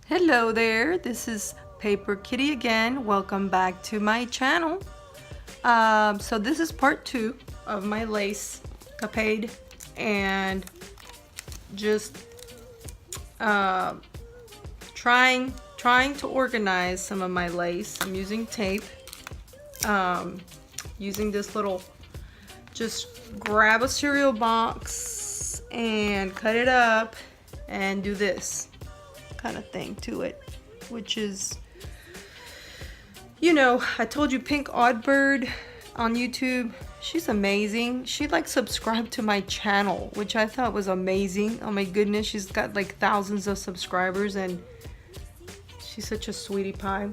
Hello there, this is Paper Kitty again. Welcome back to my channel. So this is part 2 of my lace capade, and just trying to organize some of my lace. I'm using tape, using this little, just grab a cereal box and cut it up and do this kind of thing to it, which is, you know, I told you Pink Oddbird on YouTube, she's amazing. She like subscribed to my channel, which I thought was amazing. Oh my goodness, she's got like thousands of subscribers and she's such a sweetie pie.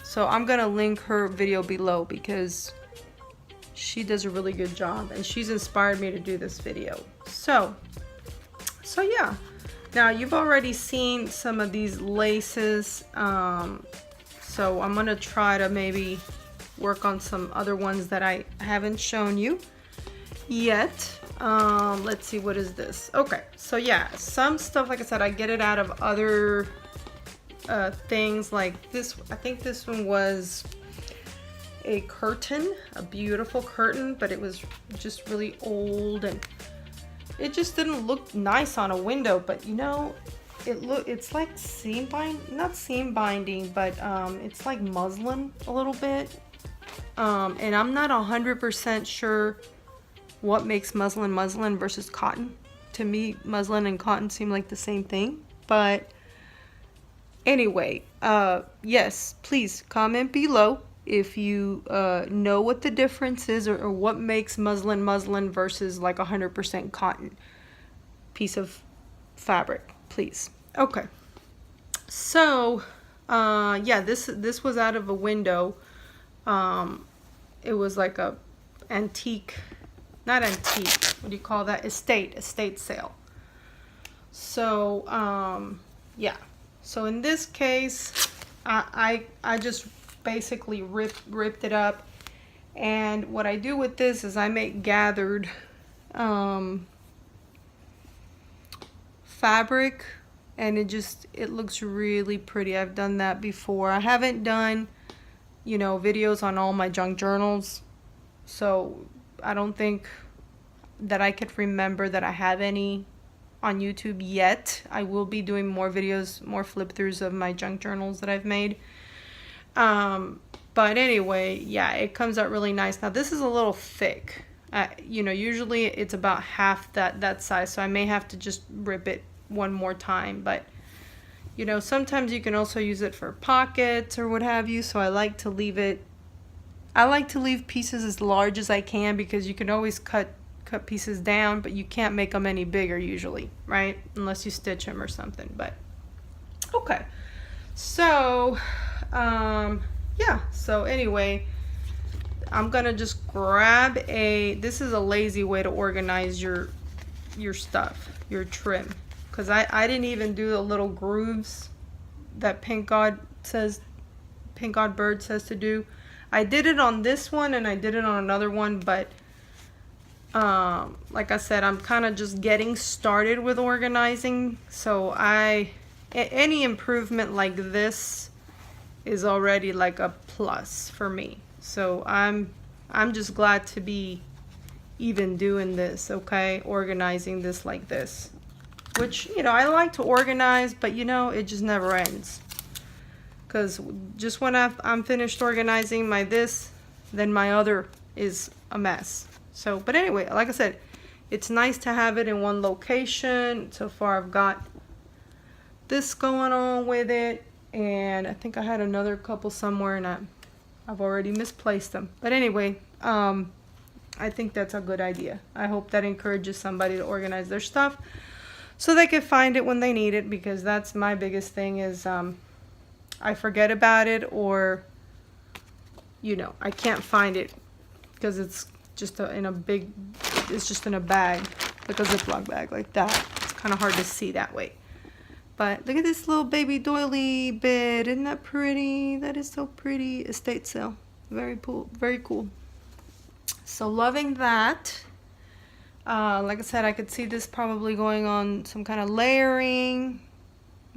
So I'm gonna link her video below because she does a really good job and she's inspired me to do this video. So yeah. Now you've already seen some of these laces, so I'm gonna try to maybe work on some other ones that I haven't shown you yet. Let's see, what is this? Okay, so yeah, some stuff, like I said, I get it out of other things like this. I think this one was a curtain, a beautiful curtain, but it was just really old and it just didn't look nice on a window. But you know, it's like not seam binding, but it's like muslin a little bit. And I'm not 100% sure what makes muslin versus cotton. To me, muslin and cotton seem like the same thing. But anyway, yes, please comment below if you know what the difference is, or what makes muslin versus like 100% cotton piece of fabric, please. Okay, so yeah, this was out of a window. It was like a antique, not antique, what do you call that, estate sale. So yeah, so in this case I just basically ripped it up, and what I do with this is I make gathered fabric, and it looks really pretty. I've done that before. I haven't done, you know, videos on all my junk journals, so I don't think that I could remember that I have any on YouTube yet. I will be doing more videos, more flip throughs of my junk journals that I've made. But anyway, yeah, it comes out really nice. Now this is a little thick. You know, usually it's about half that size, so I may have to just rip it one more time. But you know, sometimes you can also use it for pockets or what have you, so I like to leave pieces as large as I can, because you can always cut pieces down, but you can't make them any bigger usually, right? Unless you stitch them or something. But okay, so yeah, so anyway, I'm gonna just grab this is a lazy way to organize your stuff, your trim, because I didn't even do the little grooves that Pink Oddbird says to do. I did it on this one and I did it on another one, but like I said, I'm kind of just getting started with organizing, so any improvement like this is already like a plus for me. So I'm just glad to be even doing this, okay? Organizing this like this, which, you know, I like to organize, but you know, it just never ends. Because just when I'm finished organizing my this, then my other is a mess. So, but anyway, like I said, it's nice to have it in one location. So far I've got this going on with it, and I think I had another couple somewhere and I've already misplaced them. But anyway, I think that's a good idea. I hope that encourages somebody to organize their stuff so they can find it when they need it, because that's my biggest thing is I forget about it, or you know, I can't find it because it's just it's just in a bag, like a Ziploc bag like that. It's kind of hard to see that way. But look at this little baby doily bed. Isn't that pretty? That is so pretty. Estate sale. Very cool. Very cool. So loving that. Like I said, I could see this probably going on some kind of layering.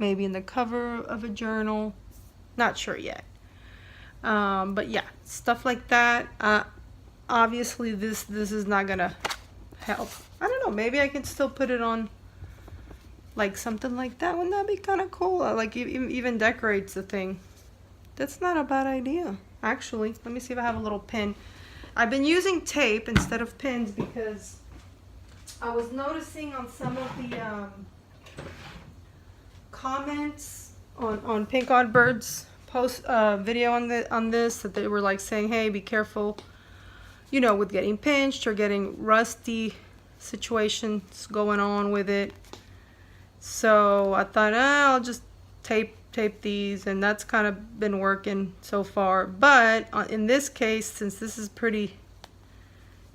maybe in the cover of a journal, not sure yet. But yeah, stuff like that. Obviously this is not gonna help. I don't know, maybe I can still put it on like something like that. Wouldn't that be kind of cool? Like even decorates the thing. That's not a bad idea, actually. Let me see if I have a little pin. I've been using tape instead of pins because I was noticing on some of the comments on Pink Odd Bird's post video on this that they were like saying, hey, be careful, you know, with getting pinched or getting rusty situations going on with it. So I thought, I'll just tape these, and that's kind of been working so far. But in this case, since this is pretty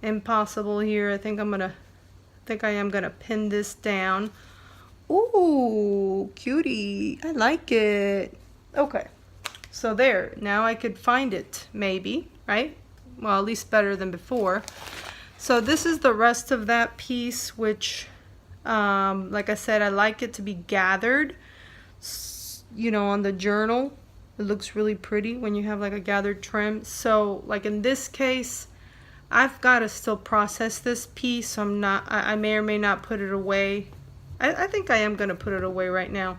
impossible here, I think I am gonna pin this down. Ooh, cutie, I like it. Okay, so there, now I could find it, maybe, right? Well, at least better than before. So this is the rest of that piece, which like I said, I like it to be gathered, you know, on the journal. It looks really pretty when you have like a gathered trim. So like in this case, I've got to still process this piece. So I may or may not put it away. I think I am going to put it away right now.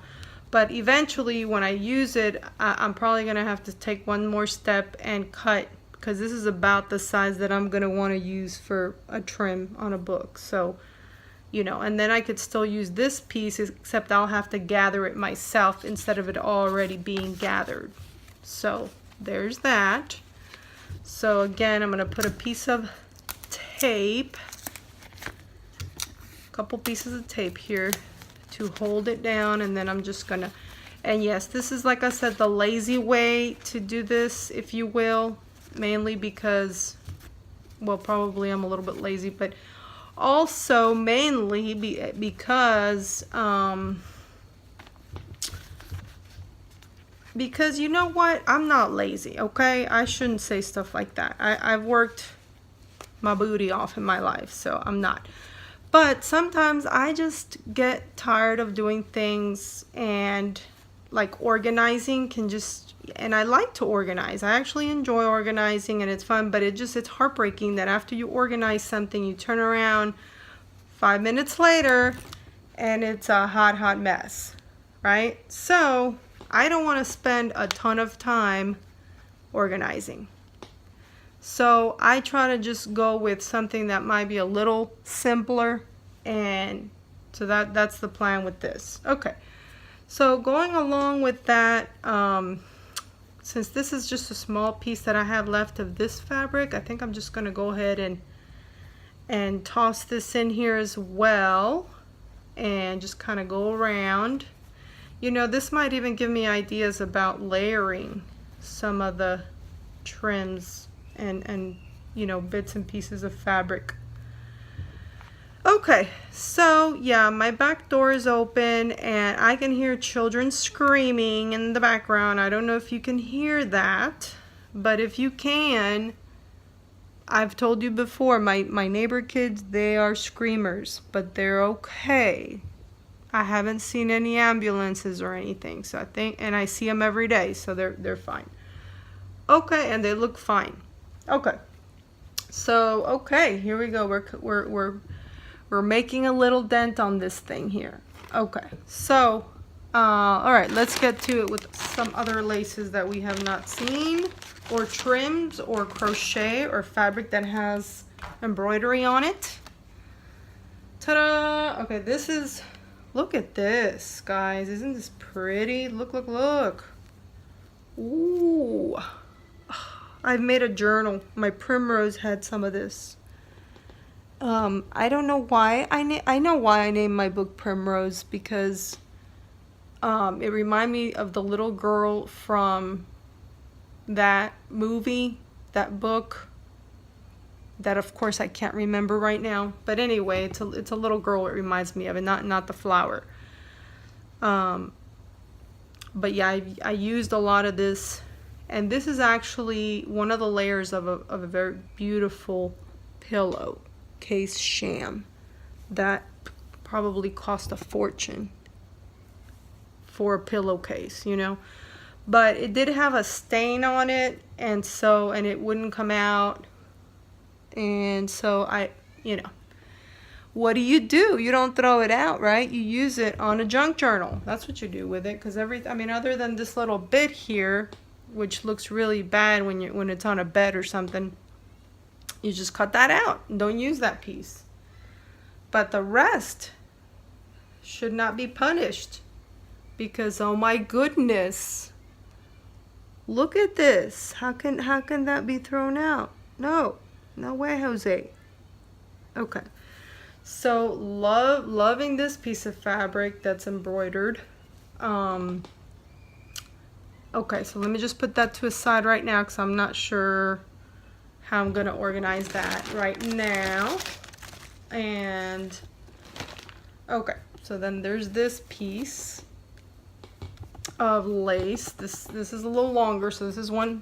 But eventually when I use it, I'm probably going to have to take one more step and cut, because this is about the size that I'm going to want to use for a trim on a book. So, you know, and then I could still use this piece, except I'll have to gather it myself instead of it already being gathered. So there's that. So again, I'm going to put a piece of tape, a couple pieces of tape here to hold it down, and then I'm just going to, and yes, this is, like I said, the lazy way to do this, if you will, mainly because, well, probably I'm a little bit lazy, but also mainly because you know what, I'm not lazy, okay? I shouldn't say stuff like that. I've worked my booty off in my life, so I'm not. But sometimes I just get tired of doing things, and like organizing can just, and I like to organize. I actually enjoy organizing and it's fun, but it's heartbreaking that after you organize something, you turn around 5 minutes later and it's a hot mess, right? So I don't want to spend a ton of time organizing. So I try to just go with something that might be a little simpler, and so that's the plan with this. Okay, so going along with that, since this is just a small piece that I have left of this fabric, I think I'm just going to go ahead and toss this in here as well, and just kind of go around. You know, this might even give me ideas about layering some of the trims and you know, bits and pieces of fabric. Okay, so yeah, my back door is open and I can hear children screaming in the background. I don't know if you can hear that, but if you can, I've told you before, my neighbor kids, they are screamers, but they're okay. I haven't seen any ambulances or anything, so I think, and I see them every day, so they're fine. Okay, and they look fine. Okay, so okay, here we go. We're making a little dent on this thing here. Okay, so all right, let's get to it with some other laces that we have not seen, or trims, or crochet, or fabric that has embroidery on it. Ta-da! Okay, this is, look at this, guys. Isn't this pretty? Look, look, look. Ooh. I've made a journal. My Primrose had some of this. I don't know why. I know why I named my book Primrose, because it reminded me of the little girl from that movie, that book, that of course I can't remember right now. But anyway, it's a little girl it reminds me of, and not the flower. But yeah, I used a lot of this. And this is actually one of the layers of a very beautiful pillow case sham that probably cost a fortune. for a pillowcase, you know. But it did have a stain on it, and it wouldn't come out. And so you know, what do? You don't throw it out, right? You use it on a junk journal. That's what you do with it, because I mean, other than this little bit here, which looks really bad when it's on a bed or something, you just cut that out and don't use that piece. But the rest should not be punished, because oh my goodness, look at this. How can that be thrown out? No way, Jose. Okay, so loving this piece of fabric that's embroidered. Okay, so let me just put that to a side right now, because I'm not sure how I'm gonna organize that right now. And okay, so then there's this piece of lace. This is a little longer, so this is one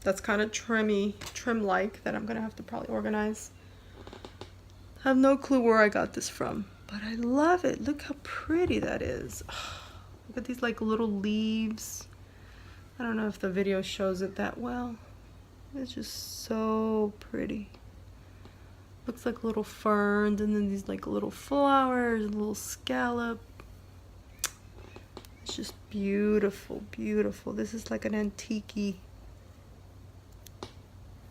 that's kind of trim-like that I'm gonna have to probably organize. I have no clue where I got this from, but I love it. Look how pretty that is. Oh, look at these like little leaves. I don't know if the video shows it that well. It's just so pretty. Looks like little ferns, and then these like little flowers, a little scallop. It's just beautiful, beautiful. This is like an antique-y,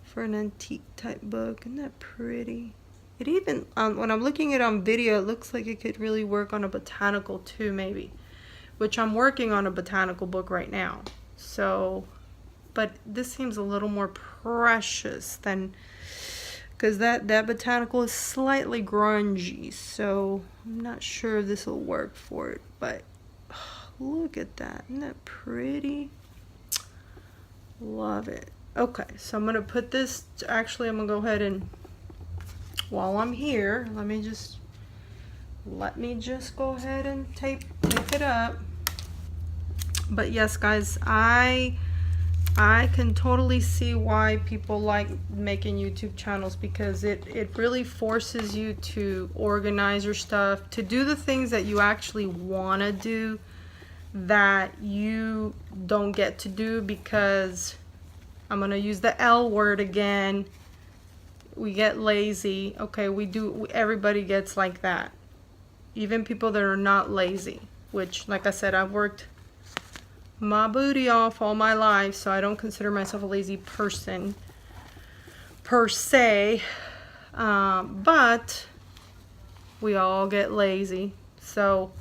for an antique type book. Isn't that pretty? It even, when I'm looking at it on video, it looks like it could really work on a botanical too, maybe. Which I'm working on a botanical book right now. So, but this seems a little more precious than, because that botanical is slightly grungy, so I'm not sure this will work for it. But oh, look at that. Isn't that pretty? Love it. Okay, so I'm gonna put this, actually I'm gonna go ahead and, while I'm here, let me just go ahead and tape it up. But yes, guys, I can totally see why people like making YouTube channels, because it really forces you to organize your stuff, to do the things that you actually want to do that you don't get to do, because I'm going to use the L word again. We get lazy. Okay, everybody gets like that. Even people that are not lazy, which, like I said, I've worked my booty off all my life, so I don't consider myself a lazy person per se, but we all get lazy. So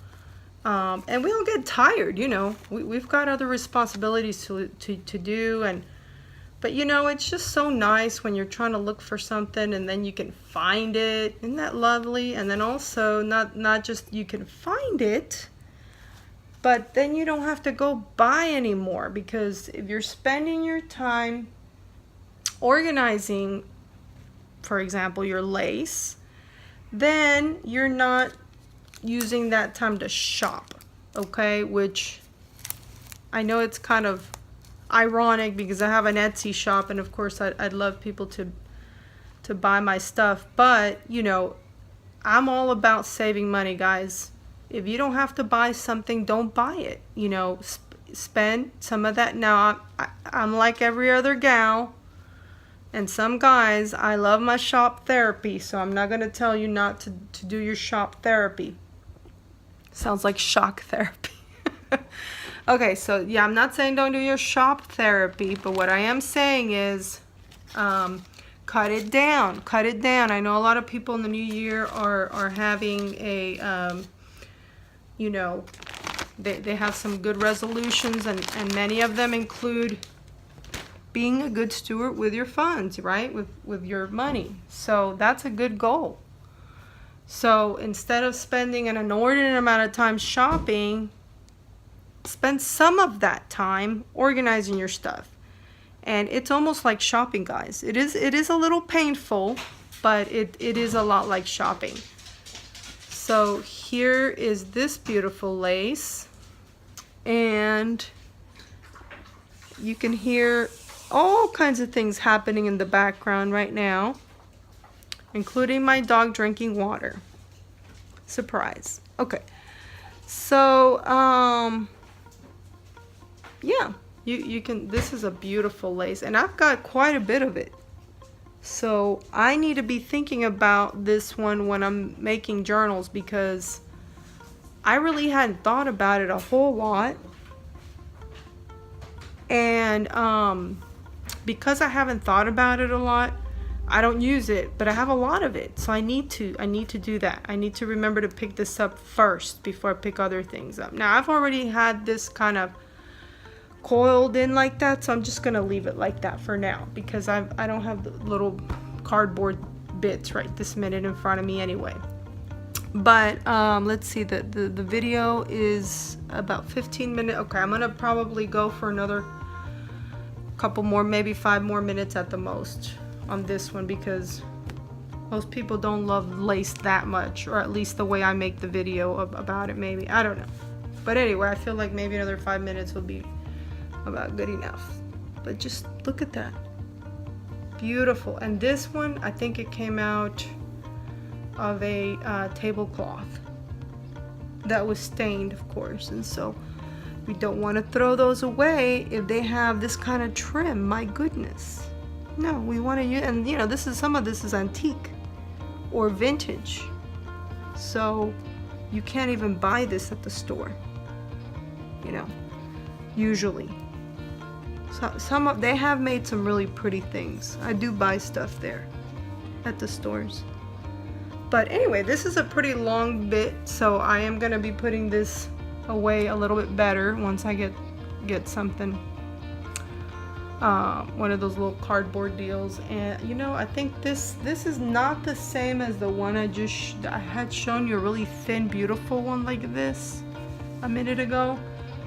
and we all get tired, you know. We've got other responsibilities to do, but you know, it's just so nice when you're trying to look for something and then you can find it. Isn't that lovely? And then also not just you can find it, but then you don't have to go buy anymore, because if you're spending your time organizing, for example, your lace, then you're not using that time to shop, okay? Which I know it's kind of ironic, because I have an Etsy shop, and of course I'd love people to buy my stuff, but you know, I'm all about saving money, guys. If you don't have to buy something, don't buy it. You know, spend some of that. Now, I'm like every other gal and some guys. I love my shop therapy, so I'm not going to tell you not to do your shop therapy. Sounds like shock therapy. Okay, so yeah, I'm not saying don't do your shop therapy, but what I am saying is cut it down. Cut it down. I know a lot of people in the new year are having a... you know, they have some good resolutions, and many of them include being a good steward with your funds, right? With your money. So that's a good goal. So instead of spending an inordinate amount of time shopping, spend some of that time organizing your stuff. And it's almost like shopping, guys. It is a little painful, but it is a lot like shopping. So here is this beautiful lace, and you can hear all kinds of things happening in the background right now, including my dog drinking water. Surprise. Okay, So yeah, you can, this is a beautiful lace, and I've got quite a bit of it. So I need to be thinking about this one when I'm making journals, because I really hadn't thought about it a whole lot. And because I haven't thought about it a lot, I don't use it, but I have a lot of it. So I need to do that. I need to remember to pick this up first before I pick other things up. Now I've already had this kind of coiled in like that, so I'm just gonna leave it like that for now, because I don't have the little cardboard bits right this minute in front of me anyway. But let's see, the video is about 15 minutes. Okay, I'm gonna probably go for another couple more, maybe 5 more minutes at the most on this one, because most people don't love lace that much, or at least the way I make the video about it. Maybe, I don't know, but anyway, I feel like maybe another 5 minutes will be about good enough. But just look at that, beautiful. And this one, I think it came out of a tablecloth that was stained, of course, and so we don't want to throw those away if they have this kind of trim. My goodness, no, we want to use, and you know, this is, some of this is antique or vintage, so you can't even buy this at the store, you know, usually. So they have made some really pretty things. I do buy stuff there at the stores. But anyway, this is a pretty long bit, so I am gonna be putting this away a little bit better once I get something, one of those little cardboard deals. And you know, I think this is not the same as the one I had shown you, a really thin, beautiful one like this a minute ago.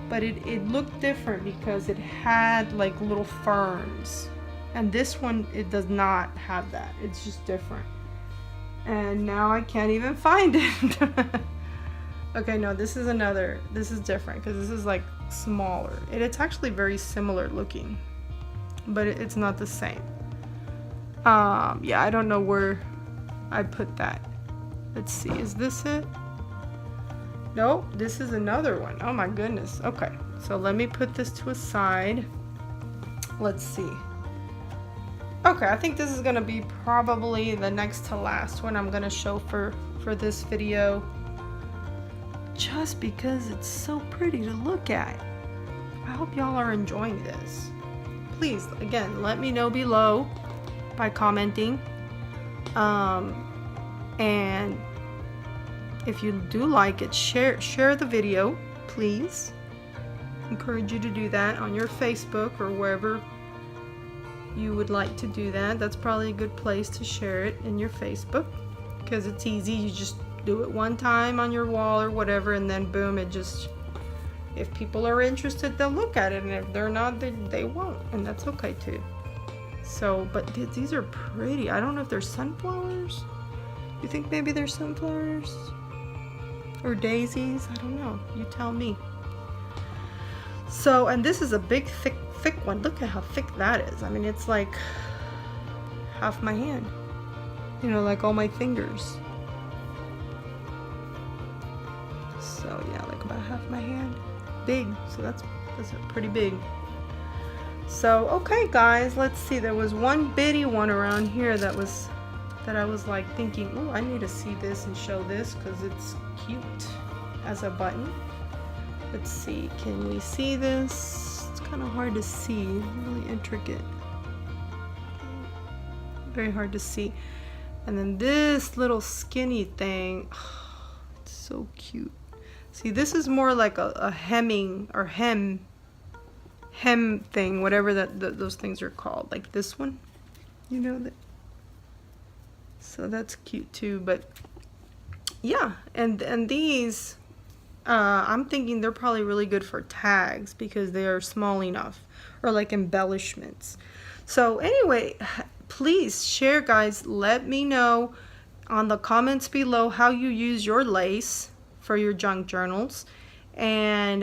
But it looked different because it had like little ferns, and this one, it does not have that. It's just different, and now I can't even find it. Okay, no, this is different, because this is like smaller. It's actually very similar looking, but it's not the same. Yeah, I don't know where I put that. Let's see, is this it? Nope, this is another one. Oh my goodness. Okay, so let me put this to a side. Let's see. Okay, I think this is gonna be probably the next to last one I'm gonna show for this video, just because it's so pretty to look at. I hope y'all are enjoying this. Please, again, let me know below by commenting, and if you do like it, share the video, please. Encourage you to do that on your Facebook or wherever you would like to do that. That's probably a good place to share it, in your Facebook, because it's easy. You just do it one time on your wall or whatever, and then boom, it just, if people are interested, they'll look at it, and if they're not, they won't, and that's okay too. So, but these are pretty. I don't know if they're sunflowers. You think maybe they're sunflowers? Or daisies? I don't know. You tell me. So, and this is a big, thick one. Look at how thick that is. I mean, it's like half my hand. You know, like all my fingers. So yeah, like about half my hand. Big. So that's pretty big. So, okay guys, let's see. There was one bitty one around here that I was like thinking, oh, I need to see this and show this, because it's cute as a button. Let's see, can we see this? It's kind of hard to see, really intricate, very hard to see. And then this little skinny thing, oh, it's so cute. See, this is more like a hemming or hem thing, whatever those things are called, like this one, you know, that. So that's cute too. But yeah, and these, I'm thinking they're probably really good for tags, because they are small enough, or like embellishments. So anyway, please share, guys. Let me know on the comments below how you use your lace for your junk journals. And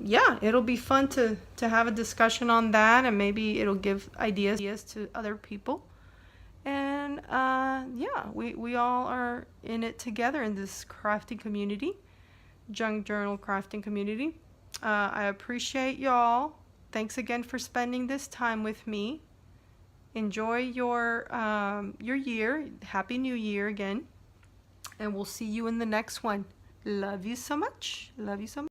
yeah, it'll be fun to have a discussion on that, and maybe it'll give ideas to other people. And yeah, we all are in it together in this crafty community. junk journal crafting community. I appreciate y'all. Thanks again for spending this time with me. Enjoy your year. Happy New Year again. And we'll see you in the next one. Love you so much. Love you so much.